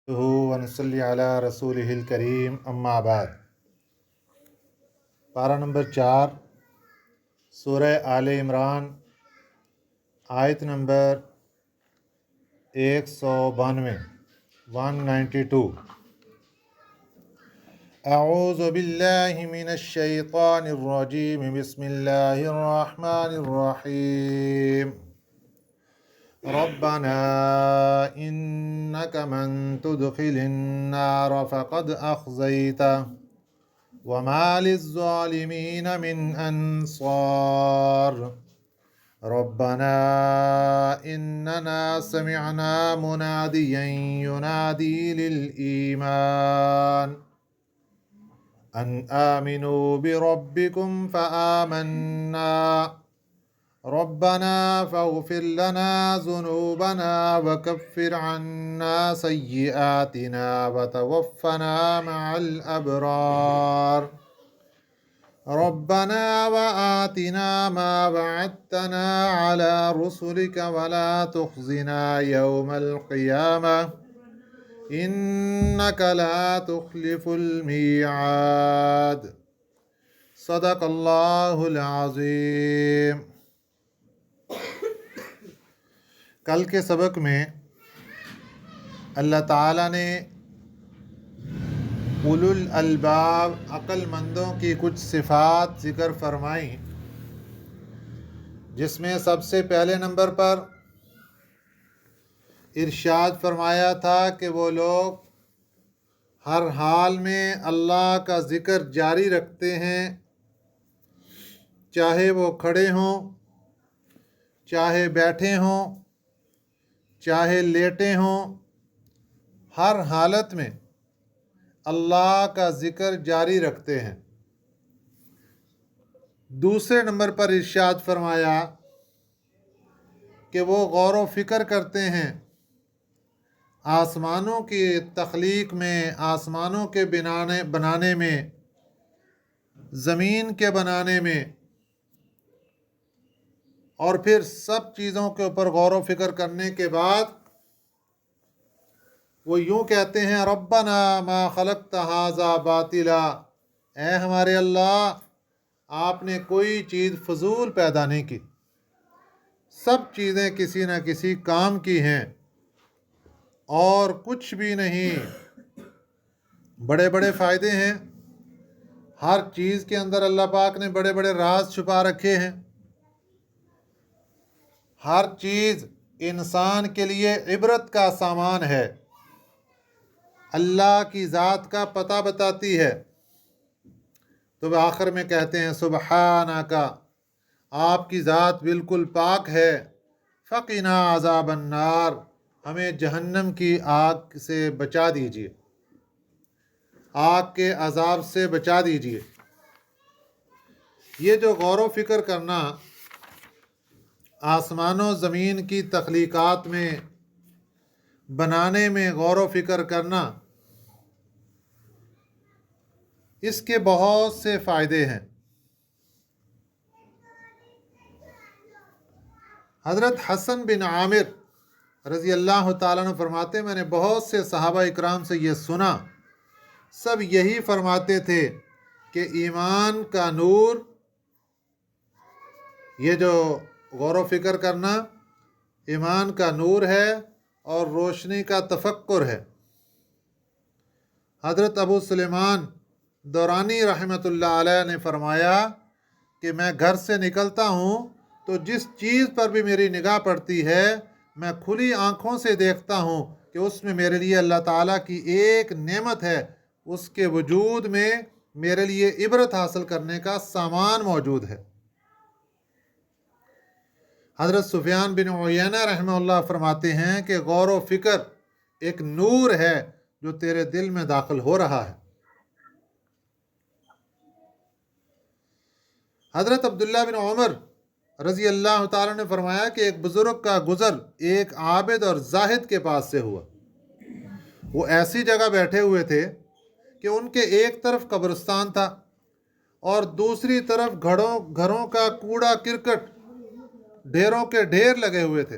ونصلی علی رسولہ الکریم اما بعد۔ پارہ نمبر 4 سورہ آل عمران، آیت نمبر 192 اعوذ باللہ من الشیطان الرجیم، بسم اللہ الرحمن الرحیم۔ ربنا انک من تدخل النار فقد اخزیتہ وما للظالمین من انصار۔ ربنا اننا سمعنا منادیا ینادی للایمان ان آمنوا بربکم فآمنا ربنا فاغفر لنا ذنوبنا وكفر عنا سيئاتنا وتوفنا مع الأبرار ربنا وآتنا ما وعدتنا على رسلك ولا تخزنا يوم القيامة إنك لا تخلف الميعاد۔ صدق اللہ العظیم۔ کل کے سبق میں اللہ تعالیٰ نے اولو الالباب عقل مندوں کی کچھ صفات ذکر فرمائیں، جس میں سب سے پہلے نمبر پر ارشاد فرمایا تھا کہ وہ لوگ ہر حال میں اللہ کا ذکر جاری رکھتے ہیں، چاہے وہ کھڑے ہوں، چاہے بیٹھے ہوں، چاہے لیٹے ہوں، ہر حالت میں اللہ کا ذکر جاری رکھتے ہیں۔ دوسرے نمبر پر ارشاد فرمایا کہ وہ غور و فکر کرتے ہیں آسمانوں کی تخلیق میں، آسمانوں کے بنانے میں، زمین کے بنانے میں، اور پھر سب چیزوں کے اوپر غور و فکر کرنے کے بعد وہ یوں کہتے ہیں ربنا ما خلقت ھذا باطلا، اے ہمارے اللہ، آپ نے کوئی چیز فضول پیدا نہیں کی، سب چیزیں کسی نہ کسی کام کی ہیں، اور کچھ بھی نہیں۔ بڑے بڑے فائدے ہیں، ہر چیز کے اندر اللہ پاک نے بڑے بڑے راز چھپا رکھے ہیں، ہر چیز انسان کے لیے عبرت کا سامان ہے، اللہ کی ذات کا پتہ بتاتی ہے۔ تو وہ آخر میں کہتے ہیں سبحانک، آپ کی ذات بالکل پاک ہے، فقنا عذاب النار، ہمیں جہنم کی آگ سے بچا دیجیے، آگ کے عذاب سے بچا دیجیے۔ یہ جو غور و فکر کرنا، آسمان و زمین کی تخلیقات میں، بنانے میں غور و فکر کرنا، اس کے بہت سے فائدے ہیں۔ حضرت حسن بن عامر رضی اللہ تعالیٰ عنہ فرماتے ہیں میں نے بہت سے صحابہ اکرام سے یہ سنا، سب یہی فرماتے تھے کہ ایمان کا نور، یہ جو غور و فکر کرنا ایمان کا نور ہے اور روشنی کا تفکر ہے۔ حضرت ابو سلیمان دورانی رحمۃ اللہ علیہ نے فرمایا کہ میں گھر سے نکلتا ہوں تو جس چیز پر بھی میری نگاہ پڑتی ہے میں کھلی آنکھوں سے دیکھتا ہوں کہ اس میں میرے لیے اللہ تعالیٰ کی ایک نعمت ہے، اس کے وجود میں میرے لیے عبرت حاصل کرنے کا سامان موجود ہے۔ حضرت سفیان بن عیینہ رحمہ اللہ فرماتے ہیں کہ غور و فکر ایک نور ہے جو تیرے دل میں داخل ہو رہا ہے۔ حضرت عبداللہ بن عمر رضی اللہ تعالیٰ نے فرمایا کہ ایک بزرگ کا گزر ایک عابد اور زاہد کے پاس سے ہوا۔ وہ ایسی جگہ بیٹھے ہوئے تھے کہ ان کے ایک طرف قبرستان تھا اور دوسری طرف گھروں کا کوڑا کرکٹ، ڈھیروں کے ڈھیر لگے ہوئے تھے۔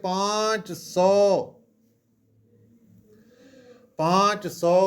500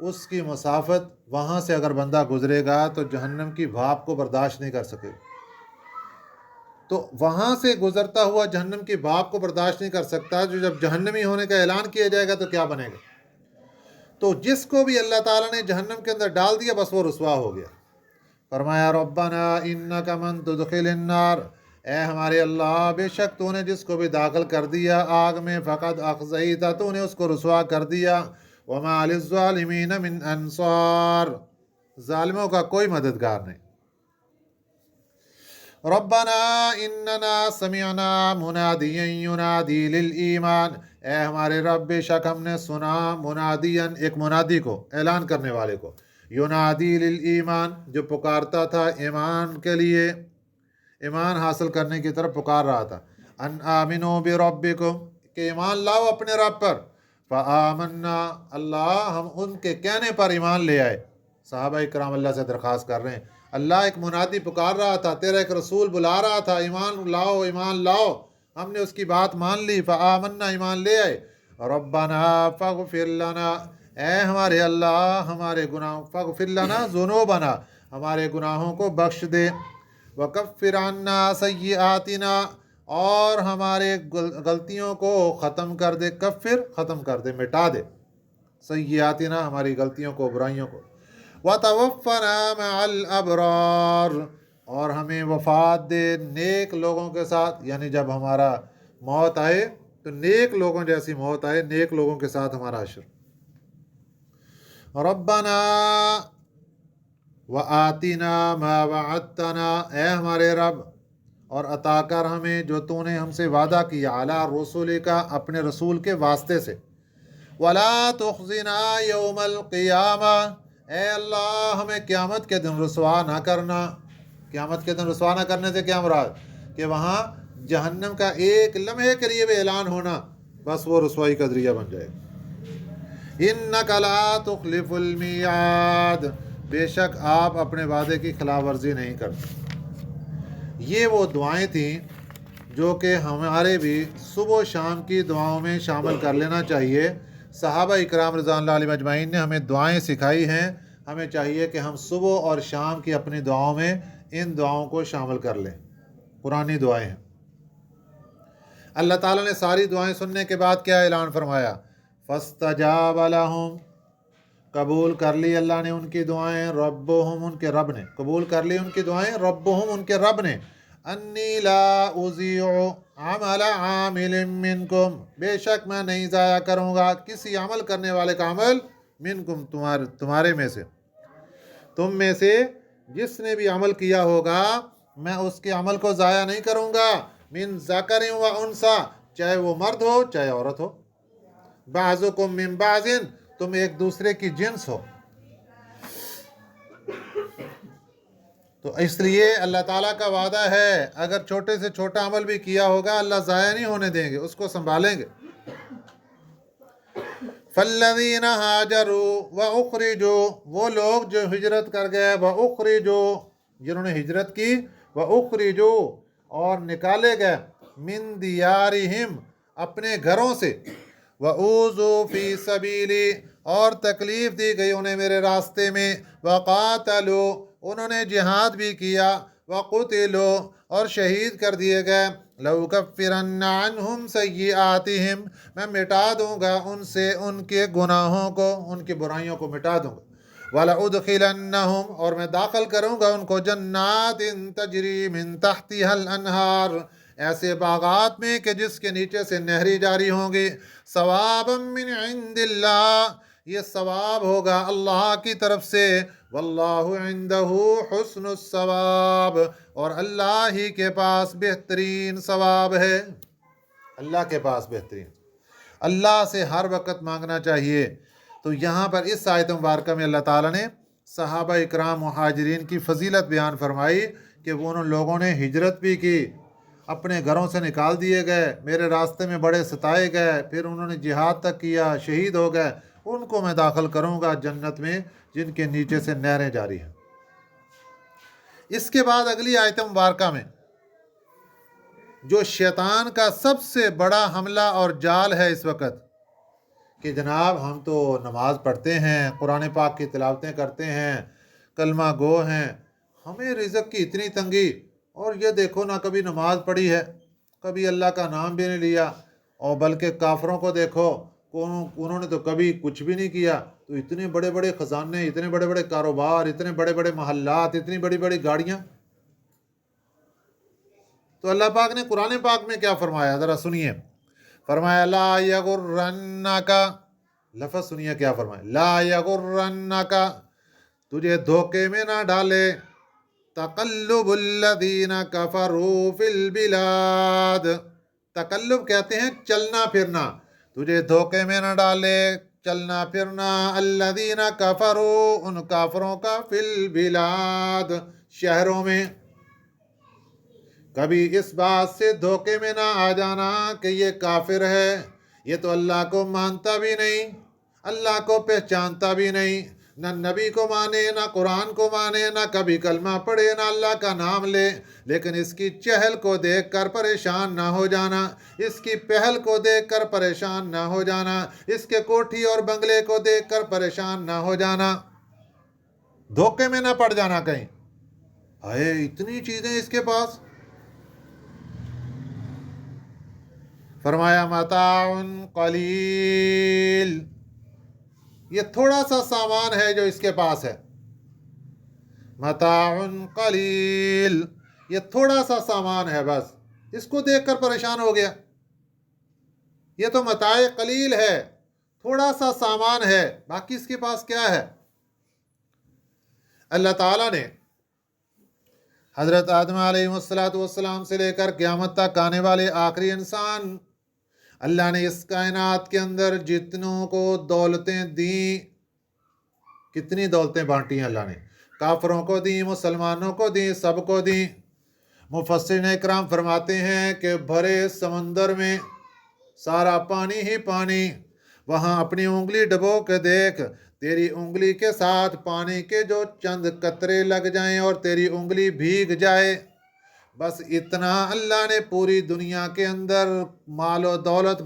اس کی مسافت وہاں سے اگر بندہ گزرے گا تو جہنم کی بھاپ کو برداشت نہیں کر سکے گا۔ تو وہاں سے گزرتا ہوا جہنم کی بھاپ کو برداشت نہیں کر سکتا، جو جب جہنمی ہونے کا اعلان کیا جائے گا تو کیا بنے گا؟ تو جس کو بھی اللہ تعالیٰ نے جہنم کے اندر ڈال دیا بس وہ رسوا ہو گیا۔ فرمایا ربنا انک من تدخل النار، اے ہمارے اللہ بے شک تو نے جس کو بھی داخل کر دیا آگ میں فقد اخزیتا، تو نے اس کو رسوا کر دیا، وما للظالمین من انصار، ظالموں کا کوئی مددگار نہیں۔ ربنا اننا سمعنا منادیا ینادی للایمان، اے ہمارے رب بے شک ہم نے سنا منادیا، ایک منادی کو، اعلان کرنے والے کو، ینادی للایمان، جو پکارتا تھا ایمان کے لیے، ایمان حاصل کرنے کی طرف پکار رہا تھا، ان آمنوا بربکم، کہ ایمان لاؤ اپنے رب پر، فآمنا، اللہ ہم ان کے کہنے پر ایمان لے آئے۔ صحابہ کرام اللہ سے درخواست کر رہے ہیں، اللہ ایک منادی پکار رہا تھا، تیرا ایک رسول بلا رہا تھا، ایمان لاؤ ایمان لاؤ، ہم نے اس کی بات مان لی، فآمنا، ایمان لے آئے۔ ربنا فاغفر لنا، اے ہمارے اللہ ہمارے گناہوں، فاغفر لنا ذنوبنا، ہمارے گناہوں کو بخش دے، وکفر عنا سیئاتنا، اور ہمارے غلطیوں کو ختم کر دے، کفر ختم کر دے، مٹا دے، سیئاتنا ہماری غلطیوں کو، برائیوں کو، وتوفنا مع الابرار، اور ہمیں وفات دے نیک لوگوں کے ساتھ، یعنی جب ہمارا موت آئے تو نیک لوگوں جیسی موت آئے، نیک لوگوں کے ساتھ ہمارا حشر۔ ربنا وآتنا ما وعدتنا، اے ہمارے رب اور عطا کر ہمیں جو تو نے ہم سے وعدہ کیا، علی رسول کا، اپنے رسول کے واسطے سے، ولا تخزنا یوم القیامہ، اے اللہ ہمیں قیامت کے دن رسوا نہ کرنا۔ قیامت کے دن رسوا نہ کرنے سے کیا مراد؟ کہ وہاں جہنم کا ایک لمحے کے لیے بھی اعلان ہونا، بس وہ رسوائی کا ذریعہ بن جائے۔ انک لا تخلف المیعاد، بے شک آپ اپنے وعدے کی خلاف ورزی نہیں کرتے۔ یہ وہ دعائیں تھیں جو کہ ہمارے بھی صبح و شام کی دعاؤں میں شامل کر لینا چاہیے۔ صحابہ اکرام رضوان اللہ علیہم اجمعین نے ہمیں دعائیں سکھائی ہیں، ہمیں چاہیے کہ ہم صبح اور شام کی اپنی دعاؤں میں ان دعاؤں کو شامل کر لیں۔ قرآنی دعائیں ہیں۔ اللہ تعالیٰ نے ساری دعائیں سننے کے بعد کیا اعلان فرمایا؟ فاستجاب لہم، قبول کر لی اللہ نے ان کی دعائیں، ربہم، ان کے رب نے قبول کر لی ان کی دعائیں، ربہم، ان کے رب نے، انی لا اضیع عمل عامل منکم، بے شک میں نہیں ضائع کروں گا کسی عمل کرنے والے کا عمل، منکم، تمہارے میں سے، تم میں سے جس نے بھی عمل کیا ہوگا میں اس کے عمل کو ضائع نہیں کروں گا، من ذکر و انثی، چاہے وہ مرد ہو چاہے عورت ہو، بعضکم من بعض، تم ایک دوسرے کی جنس ہو۔ تو اس لیے اللہ تعالیٰ کا وعدہ ہے اگر چھوٹے سے چھوٹا عمل بھی کیا ہوگا اللہ ضائع نہیں ہونے دیں گے، اس کو سنبھالیں گے۔ فالذین ہاجروا واخرجوا، وہ لوگ جو ہجرت کر گئے، واخرجوا، جنہوں نے ہجرت کی، واخرجوا، اور نکالے گئے، من دیارہم، اپنے گھروں سے، وَأُوذُوا فِي سَبِيلِي، اور تکلیف دی گئی انہیں میرے راستے میں، وَقَاتَلُوا، انہوں نے جہاد بھی کیا، وَقُتِلُوا، اور شہید کر دیے گئے، لَأُكَفِّرَنَّ عَنْهُمْ سَيِّئَاتِهِمْ، میں مٹا دوں گا ان سے ان کے گناہوں کو، ان کی برائیوں کو مٹا دوں گا، وَلَأُدْخِلَنَّهُمْ، اور میں داخل کروں گا ان کو، جَنَّاتٍ تَجْرِي مِن تَحْتِهَا الْأَنْهَارُ، ایسے باغات میں کہ جس کے نیچے سے نہری جاری ہوں گی، ثوابا من عند اللہ، یہ ثواب ہوگا اللہ کی طرف سے، واللہ عندہ حسن الثواب، اور اللہ ہی کے پاس بہترین ثواب ہے، اللہ کے پاس بہترین، اللہ سے ہر وقت مانگنا چاہیے۔ تو یہاں پر اس آیت مبارکہ میں اللہ تعالیٰ نے صحابہ اکرام مہاجرین کی فضیلت بیان فرمائی کہ وہ ان لوگوں نے ہجرت بھی کی، اپنے گھروں سے نکال دیے گئے، میرے راستے میں بڑے ستائے گئے، پھر انہوں نے جہاد تک کیا، شہید ہو گئے، ان کو میں داخل کروں گا جنت میں جن کے نیچے سے نہریں جاری ہیں۔ اس کے بعد اگلی آیت مبارکہ میں جو شیطان کا سب سے بڑا حملہ اور جال ہے اس وقت، کہ جناب ہم تو نماز پڑھتے ہیں، قرآن پاک کی تلاوتیں کرتے ہیں، کلمہ گو ہیں، ہمیں رزق کی اتنی تنگی، اور یہ دیکھو نہ کبھی نماز پڑھی ہے، کبھی اللہ کا نام بھی نہیں لیا، اور بلکہ کافروں کو دیکھو، انہوں نے تو کبھی کچھ بھی نہیں کیا، تو اتنے بڑے بڑے خزانے، اتنے بڑے بڑے کاروبار، اتنے بڑے بڑے محلات، اتنی بڑی بڑی گاڑیاں۔ تو اللہ پاک نے قرآن پاک میں کیا فرمایا، ذرا سنیے۔ فرمایا لا یغرنک، لفظ سنیے کیا فرمایا، لا یغرنک، تجھے دھوکے میں نہ ڈالے، تقلب الذین کفروا فی البلاد، تقلب کہتے ہیں چلنا پھرنا، تجھے دھوکے میں نہ ڈالے چلنا پھرنا، الذین کفروا، ان کافروں کا، فی البلاد، شہروں میں۔ کبھی اس بات سے دھوکے میں نہ آ جانا کہ یہ کافر ہے، یہ تو اللہ کو مانتا بھی نہیں، اللہ کو پہچانتا بھی نہیں، نہ نبی کو مانے، نہ قرآن کو مانے، نہ کبھی کلمہ پڑھے، نہ اللہ کا نام لے، لیکن اس کی چہل کو دیکھ کر پریشان نہ ہو جانا، اس کی پہل کو دیکھ کر پریشان نہ ہو جانا، اس کے کوٹھی اور بنگلے کو دیکھ کر پریشان نہ ہو جانا، دھوکے میں نہ پڑ جانا کہیں، ہائے اتنی چیزیں اس کے پاس۔ فرمایا متاع قلیل، یہ تھوڑا سا سامان ہے جو اس کے پاس ہے، متاع قلیل، یہ تھوڑا سا سامان ہے، بس اس کو دیکھ کر پریشان ہو گیا، یہ تو متاع قلیل ہے، تھوڑا سا سامان ہے، باقی اس کے پاس کیا ہے۔ اللہ تعالیٰ نے حضرت آدم علیہ السلام سے لے کر قیامت تک آنے والے آخری انسان، اللہ نے اس کائنات کے اندر جتنوں کو دولتیں دیں، کتنی دولتیں بانٹی ہیں اللہ نے، کافروں کو دیں، مسلمانوں کو دیں، سب کو دیں۔ مفسرین اکرام فرماتے ہیں کہ بھرے سمندر میں سارا پانی ہی پانی، وہاں اپنی انگلی ڈبو کے دیکھ، تیری انگلی کے ساتھ پانی کے جو چند قطرے لگ جائیں اور تیری انگلی بھیگ جائے، بس اتنا اللہ نے پوری دنیا کے اندر مال و دولت